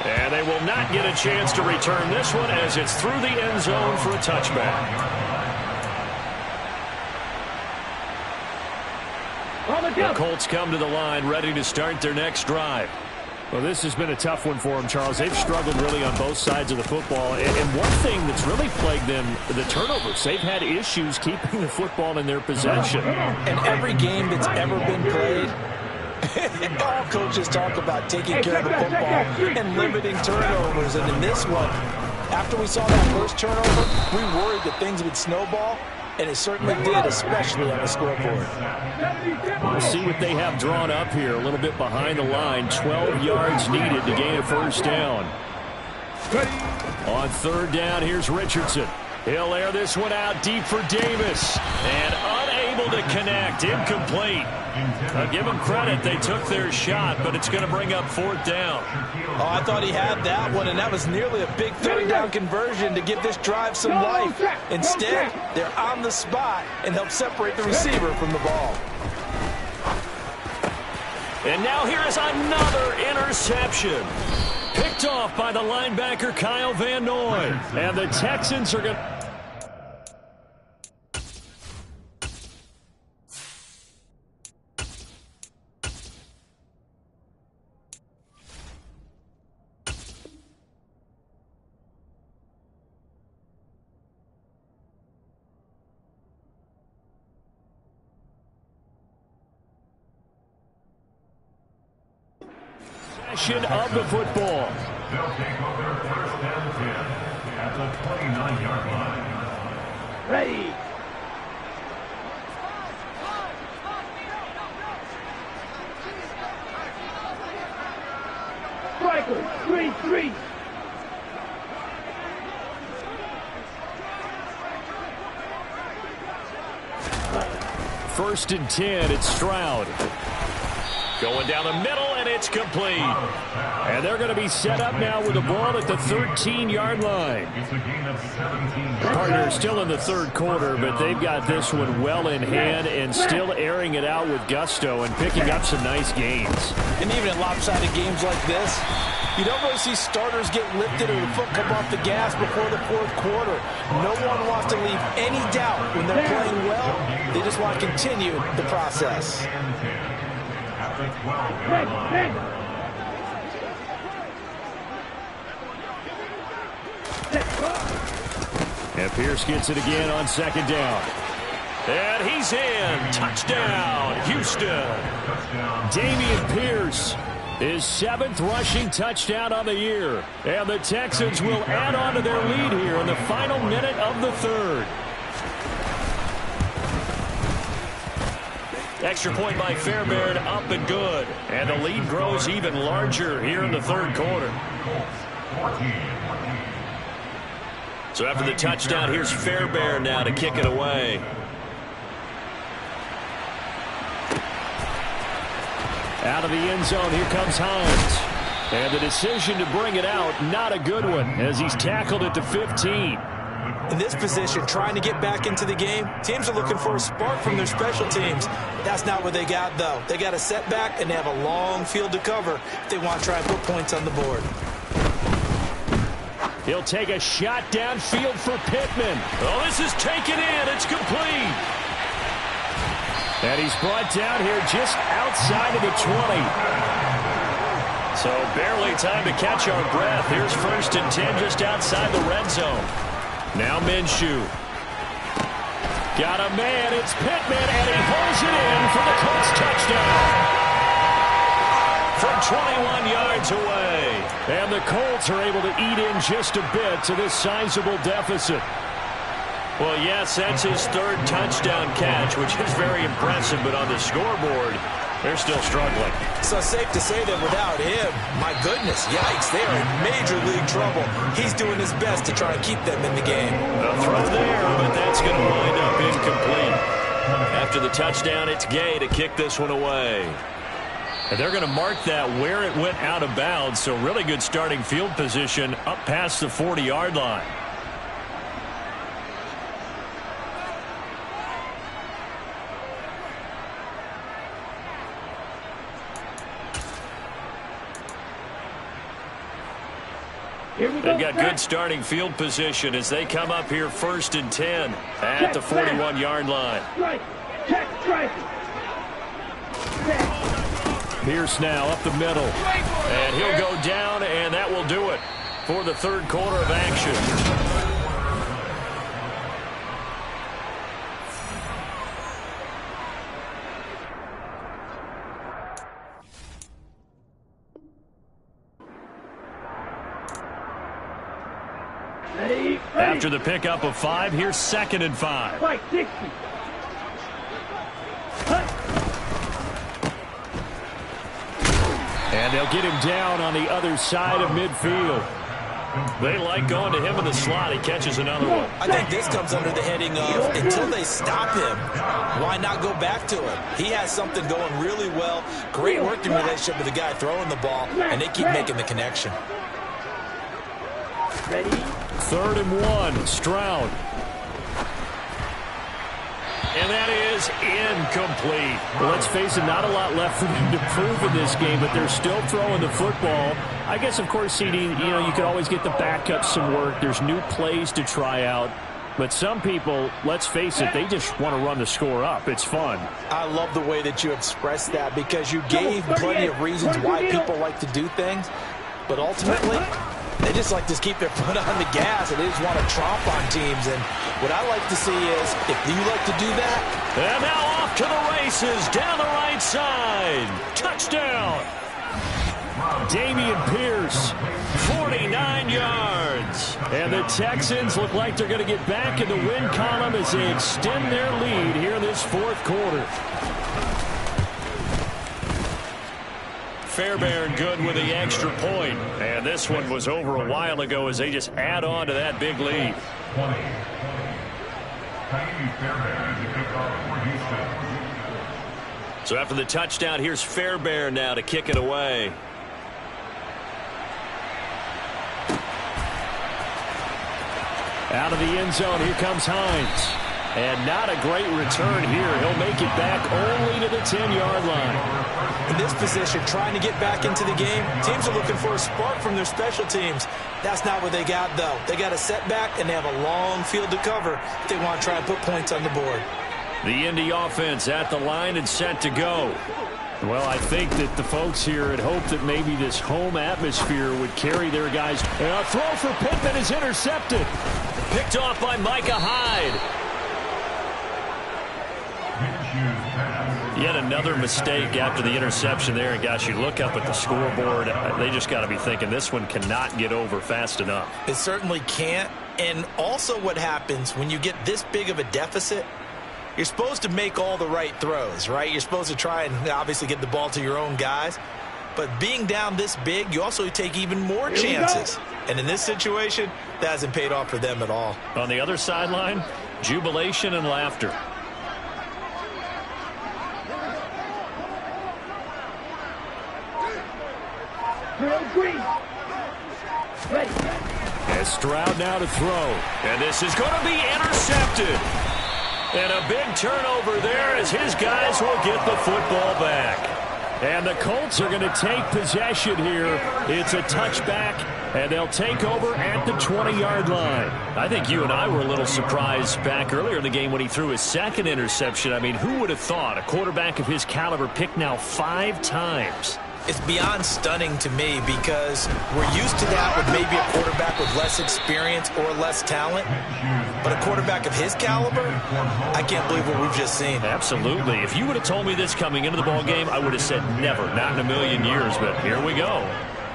And they will not get a chance to return this one as it's through the end zone for a touchback. The Colts come to the line ready to start their next drive. Well, this has been a tough one for them, Charles. They've struggled really on both sides of the football. And one thing that's really plagued them, the turnovers. They've had issues keeping the football in their possession. And every game that's ever been played, all coaches talk about taking care of the football and limiting turnovers. And in this one, after we saw that first turnover, we worried that things would snowball. And it certainly did, especially on the scoreboard. We'll see what they have drawn up here. A little bit behind the line. 12 yards needed to gain a first down. On 3rd down, here's Richardson. He'll air this one out deep for Davis. And unable to connect. Incomplete. I'll give them credit. They took their shot, but it's going to bring up 4th down. Oh, I thought he had that one, and that was nearly a big 3rd down conversion to give this drive some life. Instead, they're on the spot and help separate the receiver from the ball. And now here is another interception. Picked off by the linebacker Kyle Van Noy. And the Texans are going to... of the football. They'll take over 1st and 10 at the 29-yard line. Ready. Striker, 3-3. First and 10, it's Stroud. Going down the middle, and it's complete. And they're going to be set up now with the ball at the 13-yard line. It's a gain of 17. Partner still in the third quarter, but they've got this one well in hand and still airing it out with gusto and picking up some nice gains. And even in lopsided games like this, you don't really see starters get lifted or the foot come off the gas before the 4th quarter. No one wants to leave any doubt when they're playing well. They just want to continue the process. And Pierce gets it again on 2nd down. And he's in. Touchdown, Houston. Dameon Pierce, his 7th rushing touchdown on the year. And the Texans will add on to their lead here in the final minute of the 3rd. Extra point by Fairbairn, up and good. And the lead grows even larger here in the 3rd quarter. So after the touchdown, here's Fairbairn now to kick it away. Out of the end zone, here comes Hines. And the decision to bring it out, not a good one, as he's tackled at the 15. In this position, trying to get back into the game, teams are looking for a spark from their special teams. That's not what they got, though. They got a setback, and they have a long field to cover if they want to try and put points on the board. He'll take a shot downfield for Pittman. Oh, this is taken in. It's complete. And he's brought down here just outside of the 20. So barely time to catch our breath. Here's 1st and 10 just outside the red zone. Now Minshew. Got a man. It's Pittman, and he pulls it in for the Colts touchdown. From 21 yards away. And the Colts are able to eat in just a bit to this sizable deficit. Well, yes, that's his 3rd touchdown catch, which is very impressive. But on the scoreboard, they're still struggling. So safe to say that without him, my goodness, yikes, they are in major league trouble. He's doing his best to try and keep them in the game. A throw there, but that's going to wind up incomplete. After the touchdown, it's Gay to kick this one away. And they're going to mark that where it went out of bounds, so really good starting field position up past the 40-yard line. They've got good starting field position as they come up here 1st and 10 at the 41-yard line. Pierce now up the middle. And he'll go down, and that will do it for the 3rd quarter of action. After the pickup of 5, here's 2nd and 5. Right, 60. And they'll get him down on the other side of midfield. They like going to him in the slot. He catches another one. I think this comes under the heading of until they stop him, why not go back to him? He has something going really well. Great working relationship with the guy throwing the ball, and they keep making the connection. Ready? 3rd and 1, Stroud. And that is incomplete. Well, let's face it, not a lot left for them to prove in this game, but they're still throwing the football. I guess, of course, CD, you could always get the backup some work. There's new plays to try out. But some people, let's face it, they just want to run the score up. It's fun. I love the way that you expressed that because you gave plenty of reasons why people like to do things. But ultimately, they just like to keep their foot on the gas, and they just want to tromp on teams. And what I like to see is, if you like to do that. And now off to the races, down the right side. Touchdown. Damian Pierce, 49 yards. And the Texans look like they're going to get back in the win column as they extend their lead here in this 4th quarter. Fairbairn good with the extra point. And this one was over a while ago as they just add on to that big lead. 20. Fairbairn to kick off for Houston. So after the touchdown, here's Fairbairn now to kick it away. Out of the end zone, here comes Hines. And not a great return here. He'll make it back only to the 10-yard line. In this position, trying to get back into the game, teams are looking for a spark from their special teams. That's not what they got, though. They got a setback, and they have a long field to cover if they want to try and put points on the board. The Indy offense at the line and set to go. Well, I think that the folks here had hoped that maybe this home atmosphere would carry their guys. And a throw for Pittman is intercepted. Picked off by Micah Hyde. Yet another mistake after the interception there. And gosh, you look up at the scoreboard, they just got to be thinking this one cannot get over fast enough. It certainly can't. And also what happens when you get this big of a deficit, you're supposed to make all the right throws, right? You're supposed to try and obviously get the ball to your own guys. But being down this big, you also take even more chances. And in this situation, that hasn't paid off for them at all. On the other sideline, jubilation and laughter. As Stroud now to throw. And this is going to be intercepted. And a big turnover there as his guys will get the football back. And the Colts are going to take possession here. It's a touchback, and they'll take over at the 20-yard line. I think you and I were a little surprised back earlier in the game when he threw his second interception. I mean, who would have thought a quarterback of his caliber picked now 5 times? It's beyond stunning to me because we're used to that with maybe a quarterback with less experience or less talent. But a quarterback of his caliber, I can't believe what we've just seen. Absolutely. If you would have told me this coming into the ball game, I would have said never, not in a million years. But here we go.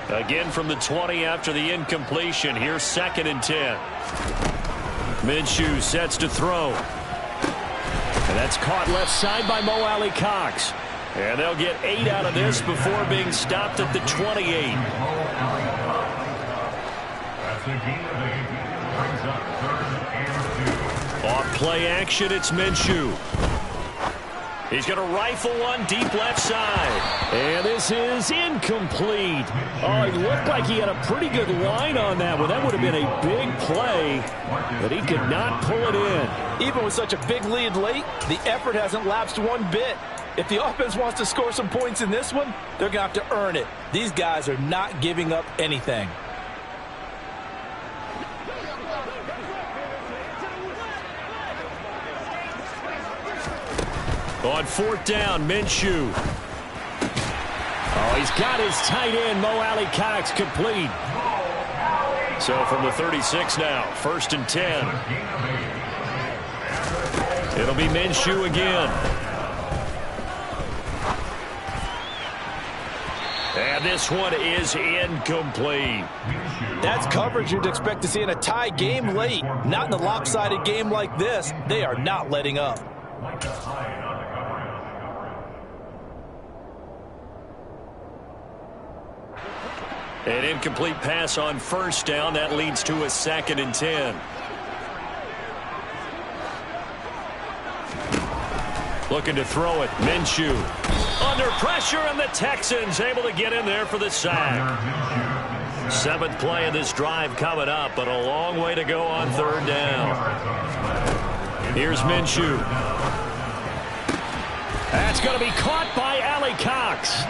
Again from the 20 after the incompletion. Here's 2nd and 10. Minshew sets to throw. And that's caught left side by Mo Alley Cox. And they'll get 8 out of this before being stopped at the 28. That's a gain of 8. Brings up 3rd and 2. Off play action, it's Minshew. He's going to rifle one deep left side. And this is incomplete. Oh, it looked like he had a pretty good line on that one. That would have been a big play, but he could not pull it in. Even with such a big lead late, the effort hasn't lapsed one bit. If the offense wants to score some points in this one, they're going to have to earn it. These guys are not giving up anything. On 4th down, Minshew. Oh, he's got his tight end, Mo Alley Cox, complete. So from the 36 now, 1st and 10. It'll be Minshew again. And this one is incomplete. That's coverage you'd expect to see in a tie game late. Not in a lopsided game like this. They are not letting up. An incomplete pass on 1st down. That leads to a 2nd and 10. Looking to throw it. Minshew. Under pressure, and the Texans able to get in there for the sack. 7th play of this drive coming up, but a long way to go on 3rd down. Here's Minshew. That's going to be caught by Alley Cox.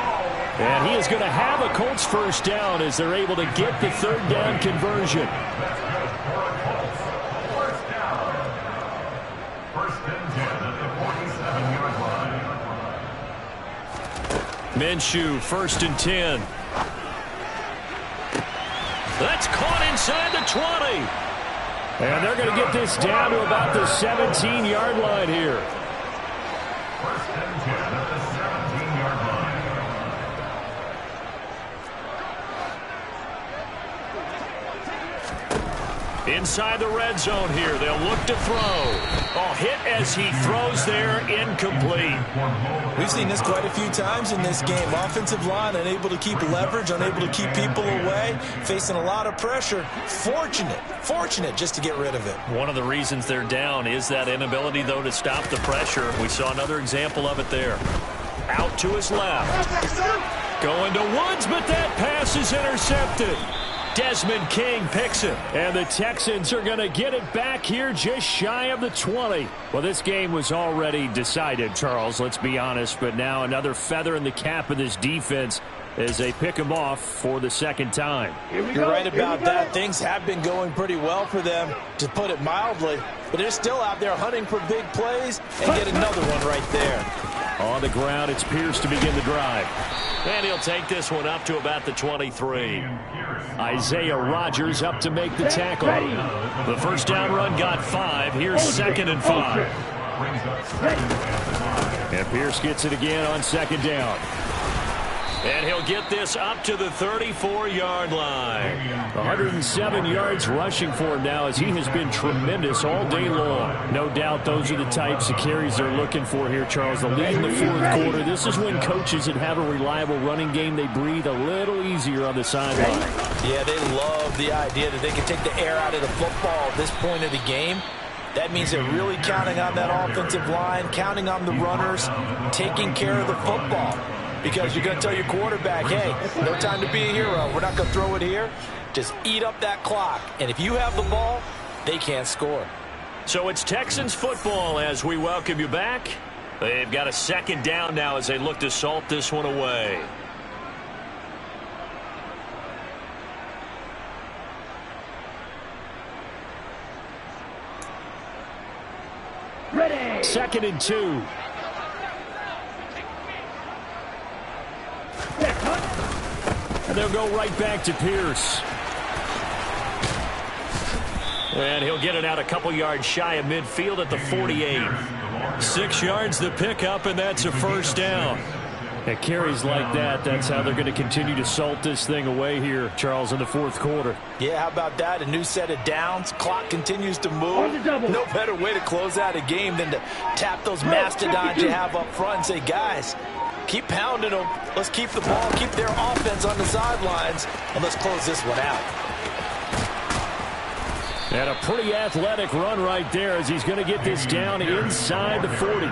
And he is going to have a Colts 1st down as they're able to get the 3rd down conversion. Minshew, 1st and 10. That's caught inside the 20. And they're going to get this down to about the 17-yard line here. 1st and 10 at the 17-yard line. Inside the red zone here. They'll look to throw. Oh, hit as he throws there, incomplete. We've seen this quite a few times in this game. Offensive line unable to keep leverage, unable to keep people away, facing a lot of pressure. Fortunate just to get rid of it. One of the reasons they're down is that inability, though, to stop the pressure. We saw another example of it there. Out to his left. Going to Woods, but that pass is intercepted. Desmond King picks it. And the Texans are going to get it back here just shy of the 20. Well, this game was already decided, Charles, let's be honest. But now another feather in the cap of this defense as they pick them off for the 2nd time. You're right about that. Things have been going pretty well for them, to put it mildly. But they're still out there hunting for big plays and get another one right there. On the ground, it's Pierce to begin the drive. And he'll take this one up to about the 23. Isaiah Rodgers up to make the tackle. The 1st down run got 5. Here's 2nd and 5. And Pierce gets it again on 2nd down. And he'll get this up to the 34-yard line. 107 yards rushing for him now as he has been tremendous all day long. No doubt those are the types of carries they're looking for here, Charles. The lead in the 4th quarter. This is when coaches that have a reliable running game, they breathe a little easier on the sideline. Yeah, they love the idea that they can take the air out of the football at this point of the game. That means they're really counting on that offensive line, counting on the runners, taking care of the football. Because you're going to tell your quarterback, hey, no time to be a hero. We're not going to throw it here. Just eat up that clock. And if you have the ball, they can't score. So it's Texans football as we welcome you back. They've got a second down now as they look to salt this one away. Ready. 2nd and 2. And they'll go right back to Pierce. And he'll get it out a couple yards shy of midfield at the 48. 6 yards the pickup, and that's a first down. At carries like that, that's how they're going to continue to salt this thing away here, Charles, in the 4th quarter. Yeah, how about that? A new set of downs. Clock continues to move. No better way to close out a game than to tap those mastodons you have up front and say, guys, keep pounding them. Let's keep the ball, keep their offense on the sidelines, and let's close this one out. And a pretty athletic run right there as he's going to get this down inside the 40.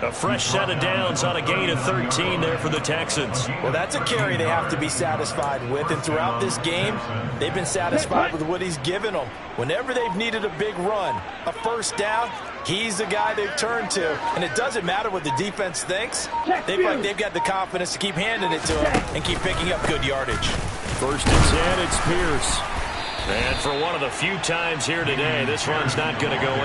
A fresh set of downs on a gain of 13 there for the Texans. Well, that's a carry they have to be satisfied with, and throughout this game, they've been satisfied with what he's given them. Whenever they've needed a big run, a first down, he's the guy they've turned to. And it doesn't matter what the defense thinks. They feel like they've got the confidence to keep handing it to him and keep picking up good yardage. 1st and 10, it's Pierce. And for one of the few times here today, this run's not going to go in.